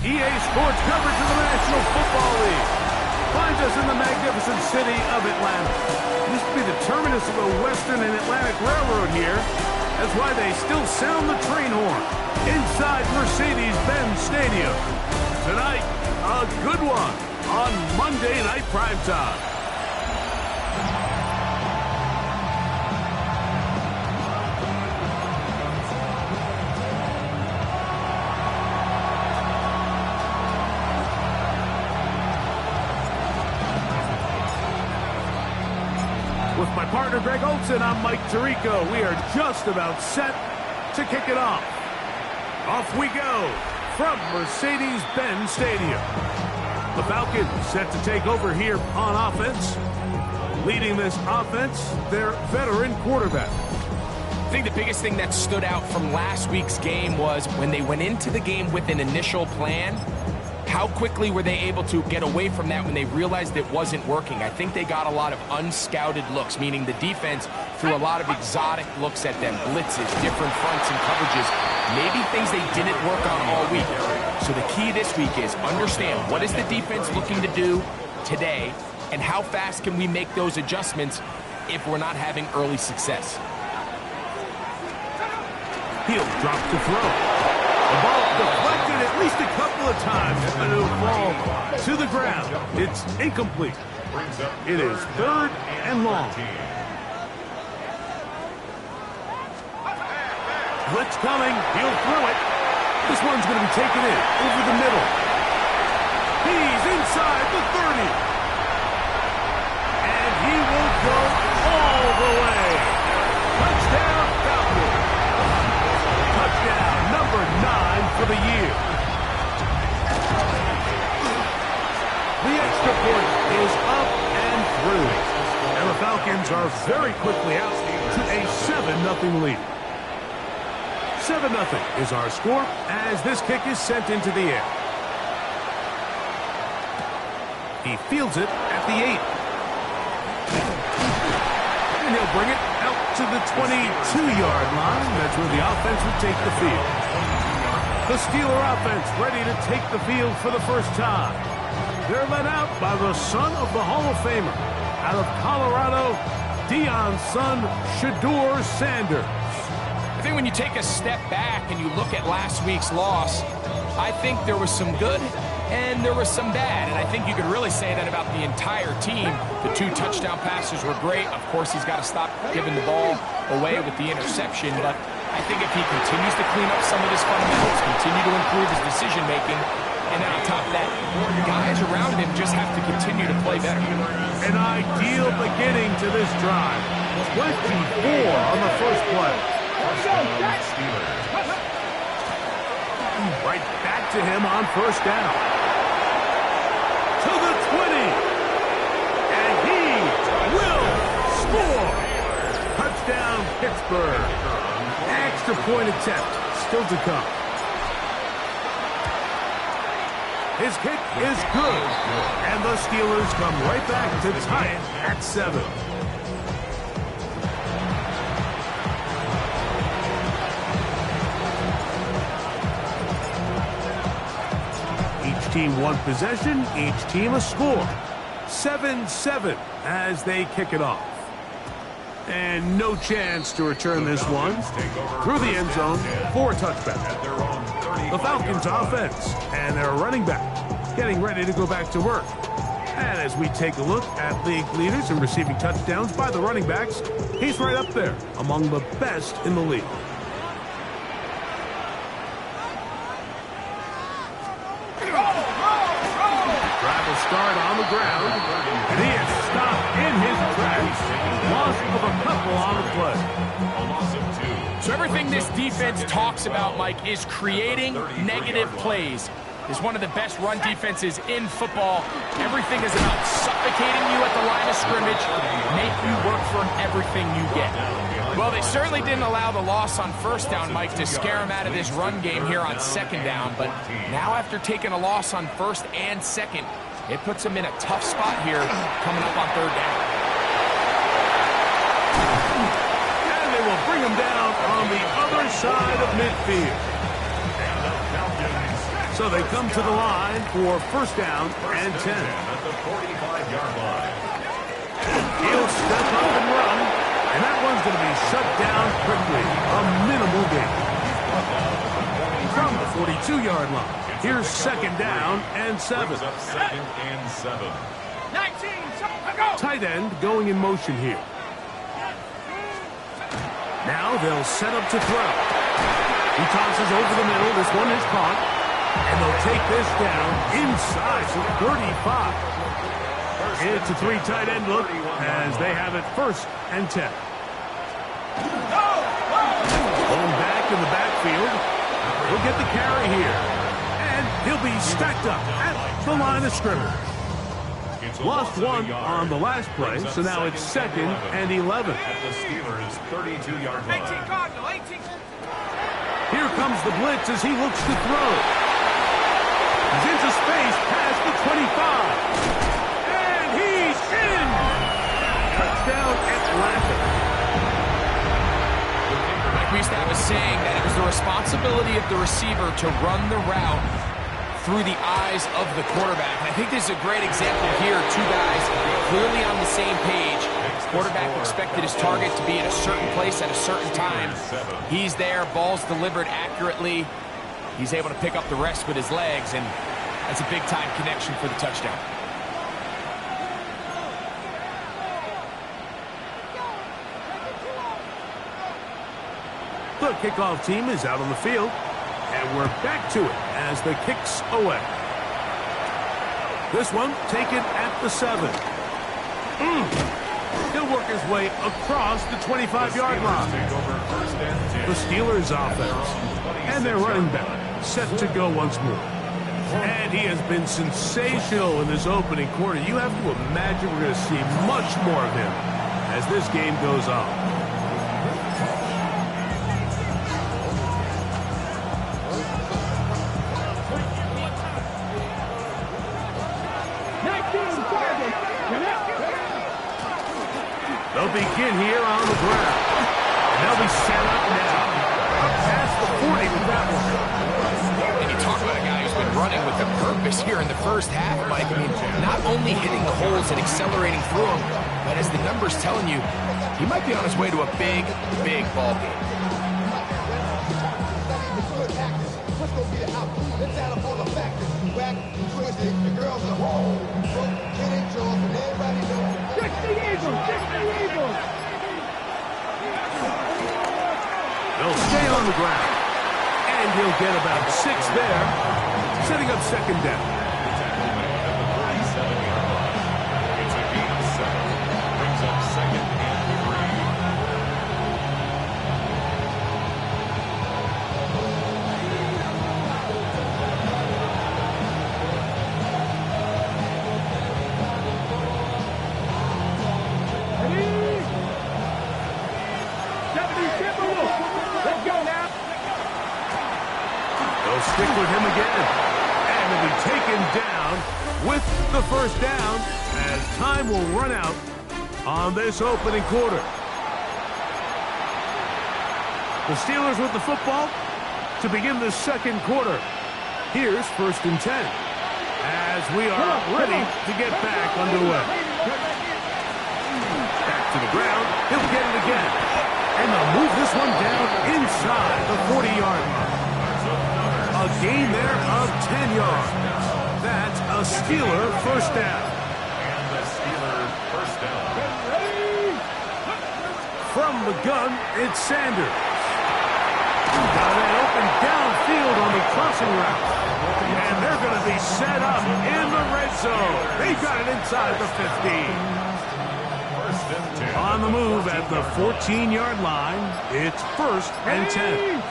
EA Sports coverage of the National Football League finds us in the magnificent city of Atlanta. Used to be the terminus of the Western and Atlantic Railroad here. That's why they still sound the train horn inside Mercedes-Benz Stadium. Tonight, a good one on Monday Night Primetime. With my partner, Greg Olson, I'm Mike Tirico. We are just about set to kick it off. Off we go from Mercedes-Benz Stadium. The Falcons set to take over here on offense. Leading this offense, their veteran quarterback. I think the biggest thing that stood out from last week's game was when they went into the game with an initial plan, how quickly were they able to get away from that when they realized it wasn't working? I think they got a lot of unscouted looks, meaning the defense threw a lot of exotic looks at them, blitzes, different fronts and coverages, maybe things they didn't work on all week. So the key this week is understand what is the defense looking to do today and how fast can we make those adjustments if we're not having early success. He'll drop to throw. The ball deflected at least a couple of times, and it'll fall to the ground. It's incomplete. It is 3rd and long. Blitz coming. He'll throw it. This one's going to be taken in over the middle. He's inside the 30. And he will go all the way. Touchdown, Falcons. Touchdown, number 9 for the year. The extra point is up and through. And the Falcons are very quickly out to a 7-0 lead. 7-0 is our score as this kick is sent into the air. He fields it at the 8. And he'll bring it out to the 22-yard line. That's where the offense would take the field. The Steeler offense ready to take the field for the first time. They're led out by the son of the Hall of Famer. Out of Colorado, Deion's son, Shedeur Sanders. I think when you take a step back and you look at last week's loss, I think there was some good and there was some bad. And I think you could really say that about the entire team. The 2 touchdown passes were great. Of course, he's got to stop giving the ball away with the interception. But I think if he continues to clean up some of his fundamentals, continue to improve his decision-making, and then on top of that, guys around him just have to continue to play better. An ideal beginning to this drive. 24 on the first play. Right back to him on first down. To the 20. And he will score. Touchdown, Pittsburgh. Extra point attempt still to come. His kick is good. And the Steelers come right back to tie it at 7. Each team one possession, each team a score. 7-7 as they kick it off. And no chance to return this one through the end zone for a touchback. The Falcons offense and their running back getting ready to go back to work. And as we take a look at league leaders in receiving touchdowns by the running backs, he's right up there among the best in the league. Drive will start on the ground, and he is stopped in his tracks. Loss of a couple on the play. So everything this defense talks about, Mike, is creating negative plays. Is one of the best run defenses in football. Everything is about suffocating you at the line of scrimmage, make you work for everything you get. Well, they certainly didn't allow the loss on first down, Mike, to scare him out of this run game here on second down. But now after taking a loss on first and second, it puts him in a tough spot here coming up on third down. And they will bring him down on the other side of midfield. So they come to the line for first down and 10. At the 45-yard line. He'll step up and run, and that one's going to be shut down quickly. A minimal gain. From the 42-yard line, here's second down and 7. Up second and 7. 19, go! Tight end going in motion here. Now they'll set up to throw. He tosses over the middle. This one is caught. And they'll take this down inside the 35. It's a three tight end look as they have it first and 10. Going back in the backfield. He'll get the carry here. And he'll be stacked up at the line of scrimmage. Lost one on the last play, so now it's second and 11. At the Steelers' 32-yard line. 18 Cardinal, 18. Here comes the blitz as he looks to throw. He's into space past the 25. And he's in! Touchdown Atlanta. Like we used to have a saying that it was the responsibility of the receiver to run the route through the eyes of the quarterback. And I think this is a great example here. Two guys clearly on the same page. Quarterback expected his target to be at a certain place at a certain time. He's there, ball's delivered accurately. He's able to pick up the rest with his legs, and that's a big-time connection for the touchdown. The kickoff team is out on the field, and we're back to it as the kicks away. This one taken at the 7. He'll work his way across the 25-yard line. The Steelers offense and their running back set to go once more. And he has been sensational in this opening quarter. You have to imagine we're going to see much more of him as this game goes on. They'll begin here on the ground. And they'll be set up now. Up past the 40 with that one. And you talk about a guy who's been running with a purpose here in the first half, Mike. I mean, not only hitting the holes and accelerating through them, but as the numbers telling you, he might be on his way to a big, big ball game. They'll stay on the ground. And he'll get about 6 there, setting up second down. It's a gain of 7. Brings up second and 3. They'll stick with him again. And he'll be taken down with the first down as time will run out on this opening quarter. The Steelers with the football to begin the second quarter. Here's first and 10 as we are ready to get back underway. Back to the ground. He'll get it again. And they'll move this one down inside the 40-yard line. A gain there of 10 yards. That's a Steeler first down. And the Steelers first down. From the gun, it's Sanders. Got it open downfield on the crossing route. And they're going to be set up in the red zone. They've got it inside the 15. On the move at the 14-yard line, it's first and 10.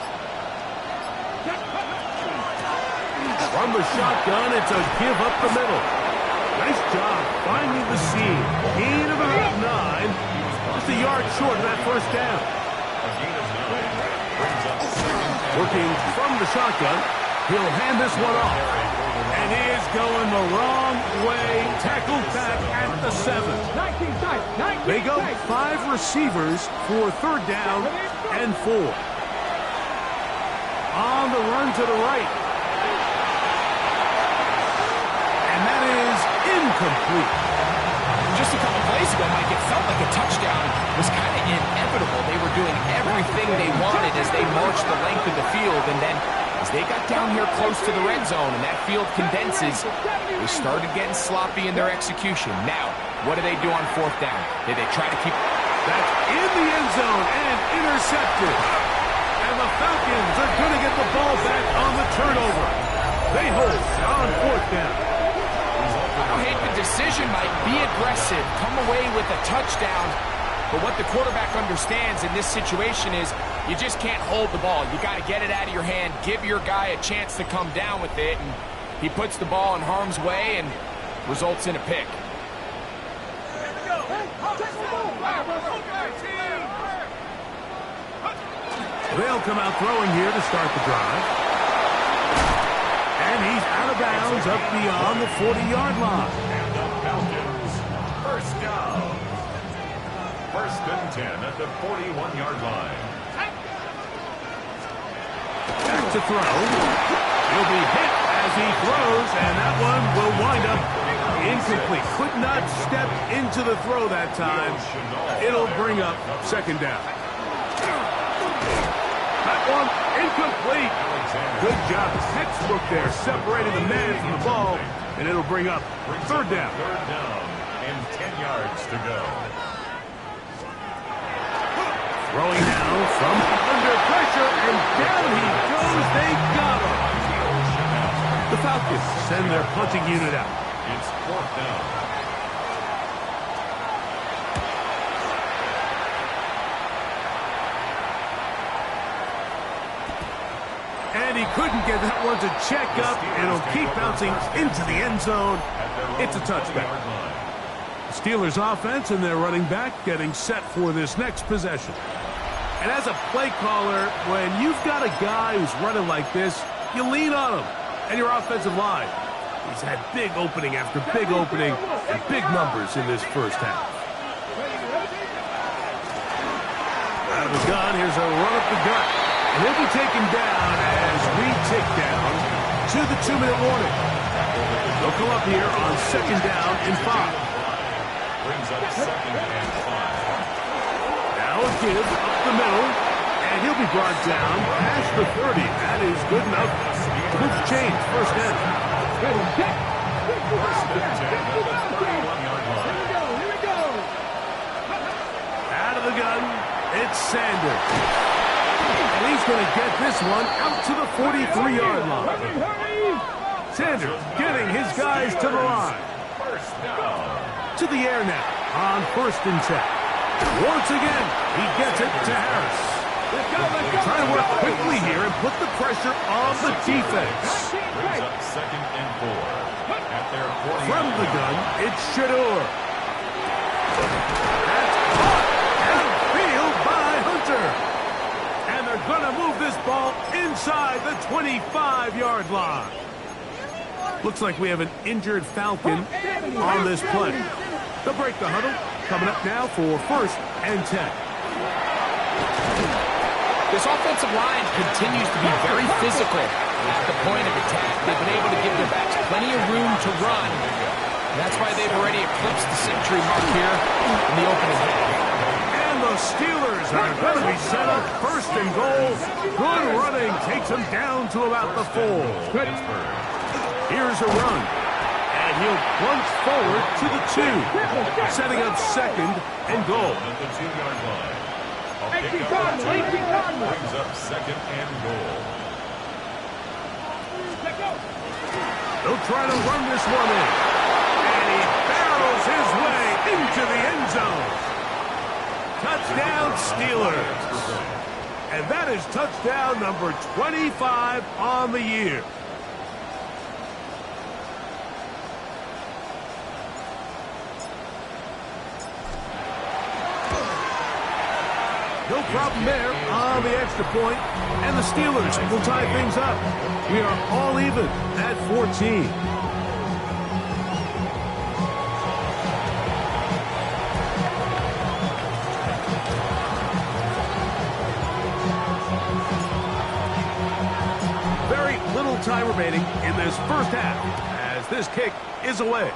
From the shotgun, it's a give up the middle. Nice job finding the seam. Gain of about 9. Just a yard short of that first down. Working from the shotgun, he'll hand this one off. And he is going the wrong way. Tackled back at the 7. They go 5 receivers for third down and 4. On the run to the right. And that is incomplete. Just a couple plays ago, Mike, it felt like a touchdown was kind of inevitable. They were doing everything they wanted as they marched the length of the field, and then as they got down here close to the red zone and that field condenses, they started getting sloppy in their execution. Now, what do they do on 4th down? Did they try to keep... That's in the end zone and intercepted. And the Falcons are going to get the ball back on the turnover. They hold on 4th down. I don't hate the decision, Mike. Be aggressive. Come away with a touchdown. But what the quarterback understands in this situation is you just can't hold the ball. You got to get it out of your hand. Give your guy a chance to come down with it. And he puts the ball in harm's way and results in a pick. They'll come out throwing here to start the drive. And he's out of bounds up beyond the 40-yard line. And the Falcons, first down. 1st and 10 at the 41-yard line. Back to throw. He'll be hit as he throws, and that one will wind up incomplete. Could not step into the throw that time. It'll bring up 2nd down. That one incomplete. Good job. Textbook there, separating the man from the ball, and it'll bring up 3rd down. 3rd down and 10 yards to go. Throwing now from under pressure, and down he goes. They got him. The Falcons send their punting unit out. It's 4th down. And he couldn't get that one to check up, and it'll keep bouncing into the end zone. It's a touchback. The Steelers offense and their running back getting set for this next possession. And as a play caller, when you've got a guy who's running like this, you lean on him. And your offensive line, he's had big opening after big opening and big numbers in this first half. Out of the gun, here's a run up the gut. And he'll be taken down as we tick down to the 2-minute warning. They'll come up here on 2nd down and 5. Brings up 2nd and 5. Now a give up the middle, and he'll be brought down past the 30. That is good enough. Move change, 1st down. 1st and 10 at the 31-yard line. Out of the gun, it's Sanders. And he's going to get this one out to the 43-yard line. Sanders getting his guys to the line. First down. To the air now on 1st and 10. Once again, he gets it to Harris. Trying to work quickly here and put the pressure on the defense. Brings up 2nd and 4. At their 40. From the gun, it's Shador. That's caught and field by Hunter. And they're going to move this ball inside the 25-yard line. Looks like we have an injured Falcon on this play. They'll break the huddle. Coming up now for 1st and 10. This offensive line continues to be very physical at the point of attack. They've been able to give their backs plenty of room to run. And that's why they've already eclipsed the century mark here in the opening half. And the Steelers are going to be set up 1st and goal. Good running takes them down to about the 4. Here's a run. And he'll plunge forward to the 2. Setting up 2nd and goal. At the 2-yard line. Brings up 2nd and goal. They'll try to run this one in. And he barrels his way into the end zone. Touchdown, Steelers. And that is touchdown number 25 on the year. No problem there on the extra point, and the Steelers will tie things up. We are all even at 14. remaining in this first half as this kick is away.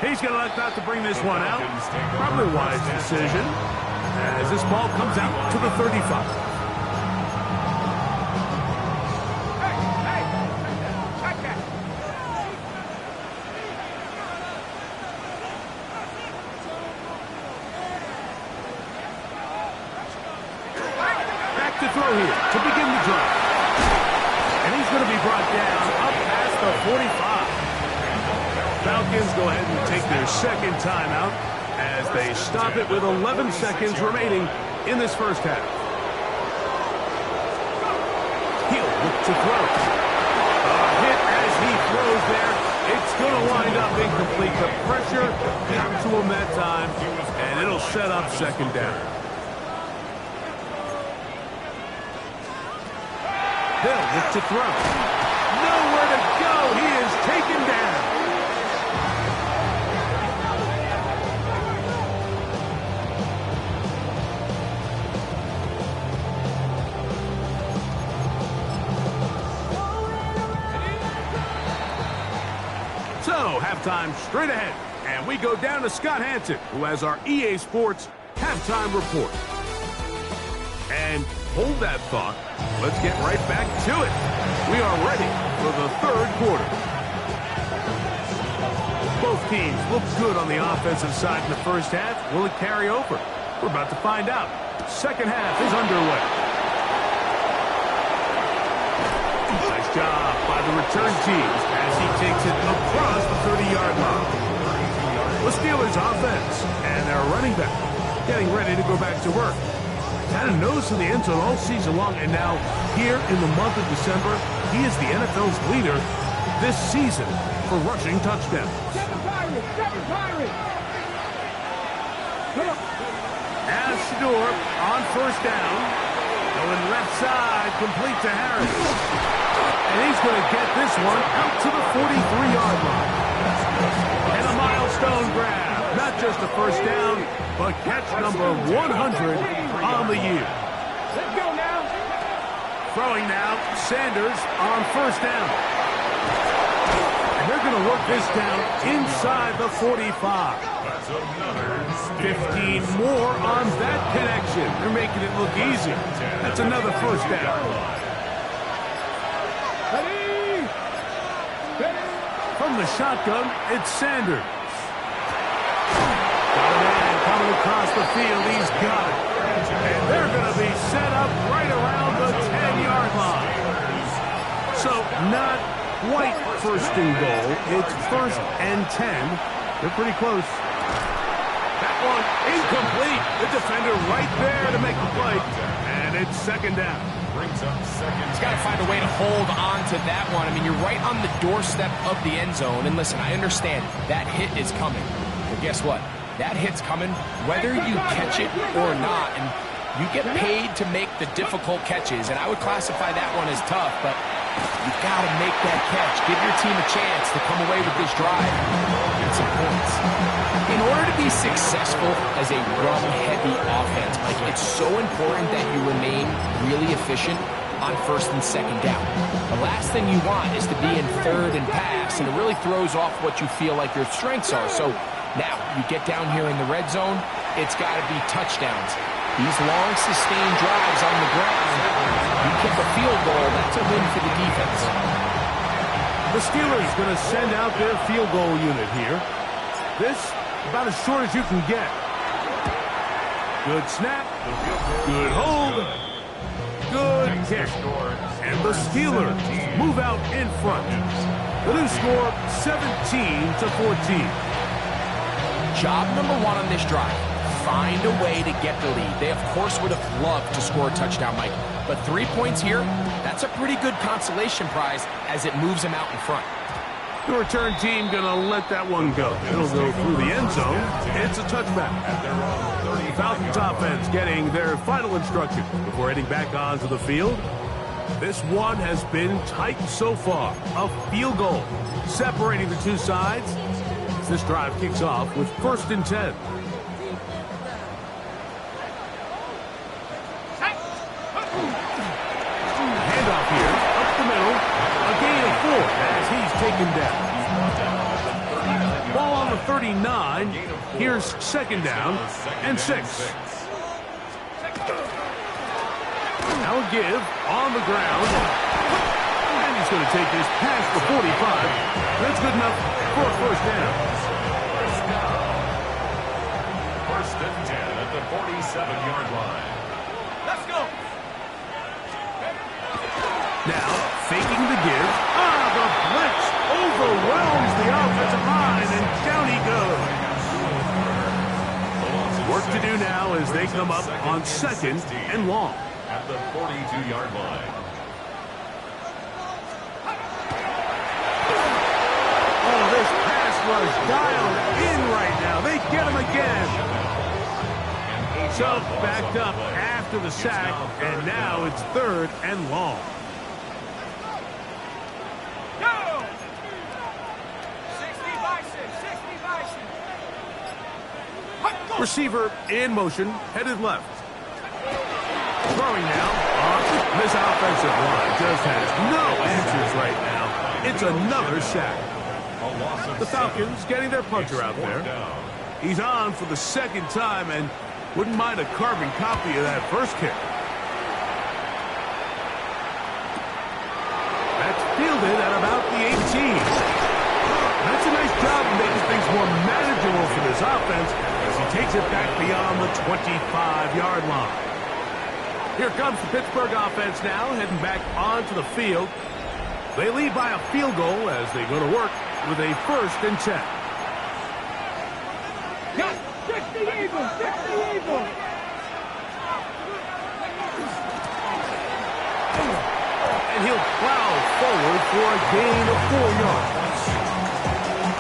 He's going to elect not to bring this one out. Probably a wise decision as this ball comes out to the 35. To throw here to begin the drive. And he's going to be brought down up past the 45. Falcons go ahead and take their second timeout as they stop it with 11 seconds remaining in this first half. He'll look to throw. A hit as he throws there. It's going to wind up incomplete. The pressure got to him that time, and it'll set up second down. They'll look to throw. Nowhere to go. He is taken down. So, halftime straight ahead. And we go down to Scott Hanson, who has our EA Sports halftime report. And hold that thought. Let's get right back to it. We are ready for the third quarter. Both teams look good on the offensive side in the first half. Will it carry over? We're about to find out. Second half is underway. Nice job by the return team as he takes it across the 30-yard line. The Steelers offense and their running back getting ready to go back to work. Had a nose in the end zone all season long, and now here in the month of December, he is the NFL's leader this season for rushing touchdowns. As Shador on first down, going left side, complete to Harris. And he's going to get this one out to the 43-yard line. And a milestone grab. Not just a first down, but catch number 100 on the year. Let's go now. Throwing now, Sanders on first down. And they're going to work this down inside the 45. 15 more on that connection. They're making it look easy. That's another first down. From the shotgun, it's Sanders. Coming across the field, he's got it. And they're going to be set up right around the 10-yard line. So not quite first and goal. It's first and 10. They're pretty close. That one incomplete. The defender right there to make the play. And it's second down. Brings up second. He's got to find a way to hold on to that one. I mean, you're right on the doorstep of the end zone. And listen, I understand that hit is coming. But guess what? That hit's coming whether you catch it or not, and you get paid to make the difficult catches, and I would classify that one as tough, but you've got to make that catch. Give your team a chance to come away with this drive and get some points. In order to be successful as a run-heavy offense, Mike, it's so important that you remain really efficient on first and second down. The last thing you want is to be in third and pass, and it really throws off what you feel like your strengths are. So now, you get down here in the red zone, it's got to be touchdowns. These long, sustained drives on the ground, you kick a field goal, that's a win for the defense. The Steelers going to send out their field goal unit here. This, about as short as you can get. Good snap, good hold, good kick. And the Steelers move out in front. The new score, 17-14. Job number one on this drive, find a way to get the lead. They, of course, would have loved to score a touchdown, Mike. But 3 points here, that's a pretty good consolation prize as it moves them out in front. The return team going to let that one go. It'll go through the end zone. It's a touchback. Falcons offense getting their final instruction before heading back onto the field. This one has been tight so far. A field goal separating the two sides. This drive kicks off with first and 10. Handoff second down. Ball on the 39. Here's second down and 6. Now a give on the ground. And he's going to take this past the 45. That's good enough for a first down. First and 10 at the 47-yard line. Let's go. Now, faking the give. The blitz overwhelms the offensive line, and down he goes. Work to do now as they come up on second and long. At the 42-yard line. Oh, this pass rush dialed in right now. They get him again. So backed up after the sack, and now it's third and long. Go! 60 bison, 60 bison. Receiver in motion, headed left. Throwing now. This offensive line just has no answers right now. It's another sack. The Falcons getting their punter out there. He's on for the second time and wouldn't mind a carbon copy of that first kick. That's fielded at about the 18. That's a nice job of making things more manageable for this offense as he takes it back beyond the 25-yard line. Here comes the Pittsburgh offense now, heading back onto the field. They lead by a field goal as they go to work with a first and 10. Yes, 60 Eagles, 60 Eagles. And he'll plow forward for a gain of 4 yards.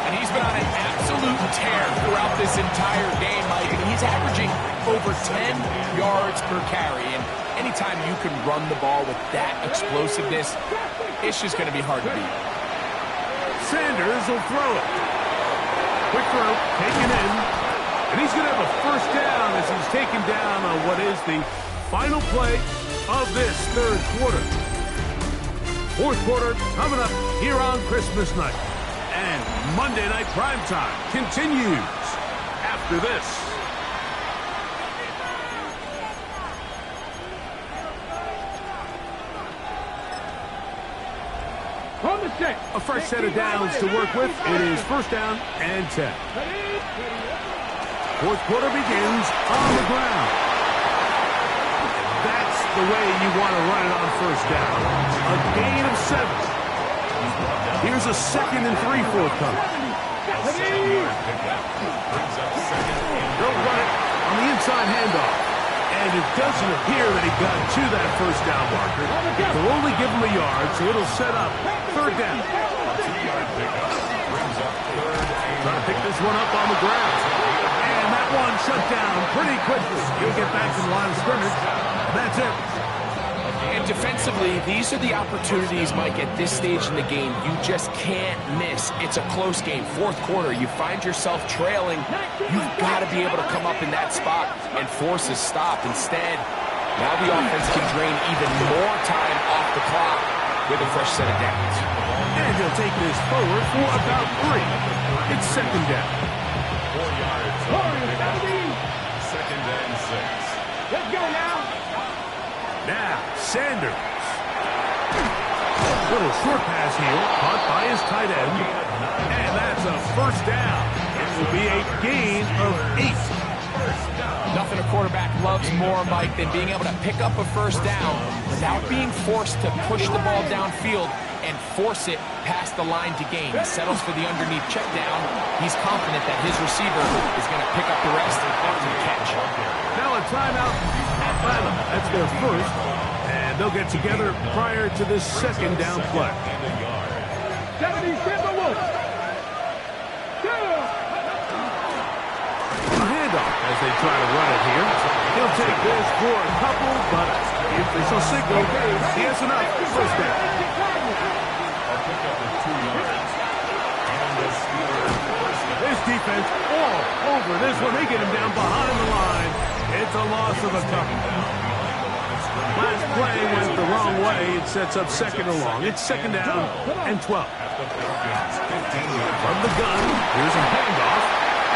And he's been on an absolute tear throughout this entire game, Mike. And he's averaging over 10 yards per carry. And anytime you can run the ball with that explosiveness, it's just going to be hard to beat. Sanders will throw it. Quick throw, taken in. And he's going to have a first down as he's taken down on what is the final play of this third quarter. Fourth quarter coming up here on Christmas night. And Monday Night Primetime continues after this. A fresh set of downs to work with. It is first down and 10. Fourth quarter begins on the ground. That's the way you want to run it on first down. A gain of 7. Here's a second and 3 forthcoming. They'll run it on the inside handoff. And it doesn't appear that he got to that first down marker. They'll only give him a yard, so it'll set up third down. Trying to pick this one up on the ground. And that one shut down pretty quickly. He'll get back to the line of scrimmage. That's it. And defensively, these are the opportunities, Mike, at this stage in the game you just can't miss. It's a close game. Fourth quarter, you find yourself trailing. You've got to be able to come up in that spot and force a stop. Instead, now the offense can drain even more time off the clock with a fresh set of downs. And he'll take this forward for about 3. It's second down. 4 yards. Second and 6. Let's go now. Now, Sanders. Little short pass here, caught by his tight end. And that's a first down. It will be a gain of 8. Nothing a quarterback loves more, Mike, than being able to pick up a first down without being forced to push the ball downfield and force it past the line to gain. He settles for the underneath check down. He's confident that his receiver is going to pick up the rest after the catch. Now a timeout, Atlanta. That's their first. And they'll get together prior to this second down play. 77 Wolf. A handoff as they try to run it here. He'll take this for a couple, but the official signal, he has enough. First down. This defense all over this one. They get him down behind the line. It's a loss of a couple. Last play went the wrong way. It sets up second and long. It's second down and 12. From the gun, here's a handoff.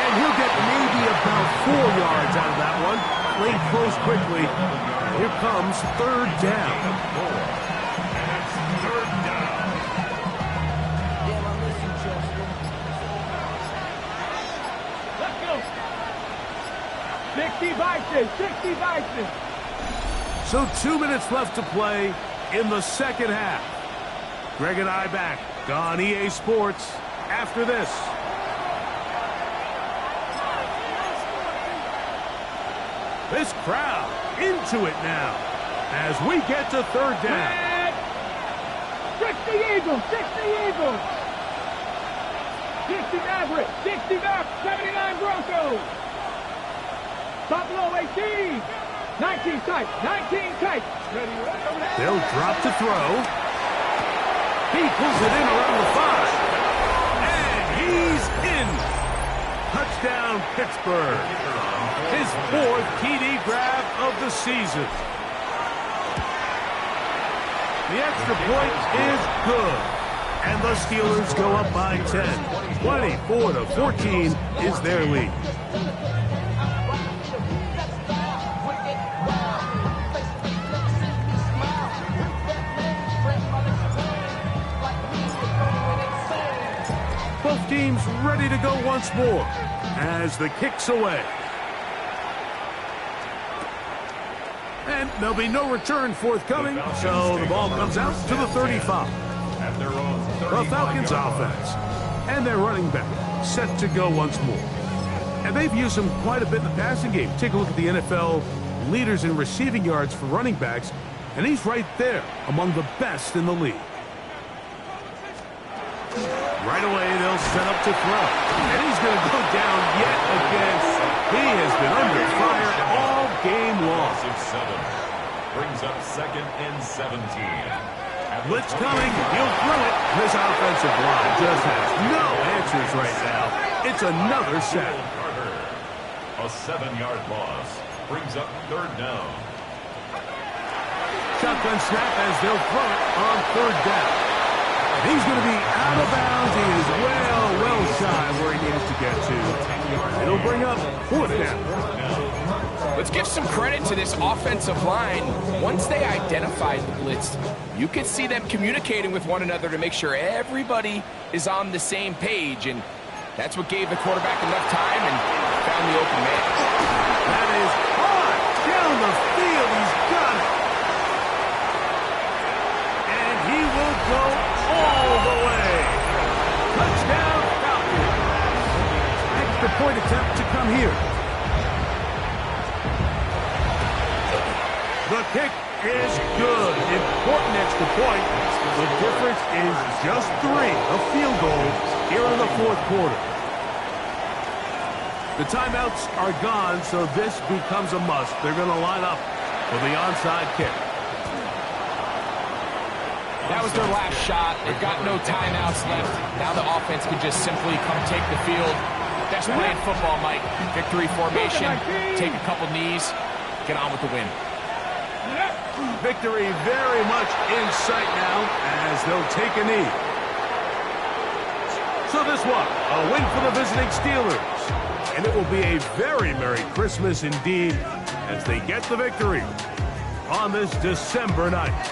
And he'll get maybe about 4 yards out of that one. Played close quickly. Here comes third down. Let's go. 60 Vikings, 60 Vikings. So 2 minutes left to play in the second half. Greg and I back on EA Sports after this. This crowd into it now as we get to third down. 60 Eagles, 60 Eagles. 60 Mavericks, 60 Ducks, 79 Broncos. Buffalo 18. 19 tight, 19 tight. They'll drop to throw. He pulls it in around the 5. And he's in. Touchdown, Pittsburgh. His 4th TD grab of the season. The extra point is good. And the Steelers go up by 10. 24-14 is their lead. Both teams ready to go once more as the kick's away. And there'll be no return forthcoming, so the ball comes out to the 35. The Falcons offense and their running back set to go once more. And they've used him quite a bit in the passing game. Take a look at the NFL leaders in receiving yards for running backs, and he's right there among the best in the league. Right away, they'll set up to throw. And he's going to go down yet again. He has been under fire all game long. Brings up second and 17. Blitz coming. He'll throw it. This offensive line just has no answers right now. It's another sack. A 7-yard loss. Brings up third down. Shotgun snap as they'll throw it on third down. He's going to be out of bounds. He is well shy where he needs to get to. It'll bring up fourth down. Let's give some credit to this offensive line. Once they identified the blitz, you could see them communicating with one another to make sure everybody is on the same page, and that's what gave the quarterback enough time and found the open man. That is hard down the field. He's got it. And he will go all the way. Touchdown, Falcons. Extra point attempt to come here. The kick is good. Important extra point. The difference is just 3. A field goal here in the fourth quarter. The timeouts are gone, so this becomes a must. They're going to line up for the onside kick. That was their last shot. They've got no timeouts left. Now the offense can just simply come take the field. That's playing football, Mike. Victory formation, take a couple knees, get on with the win. Victory very much in sight now as they'll take a knee. So this one, a win for the visiting Steelers. And it will be a very Merry Christmas indeed as they get the victory on this December night.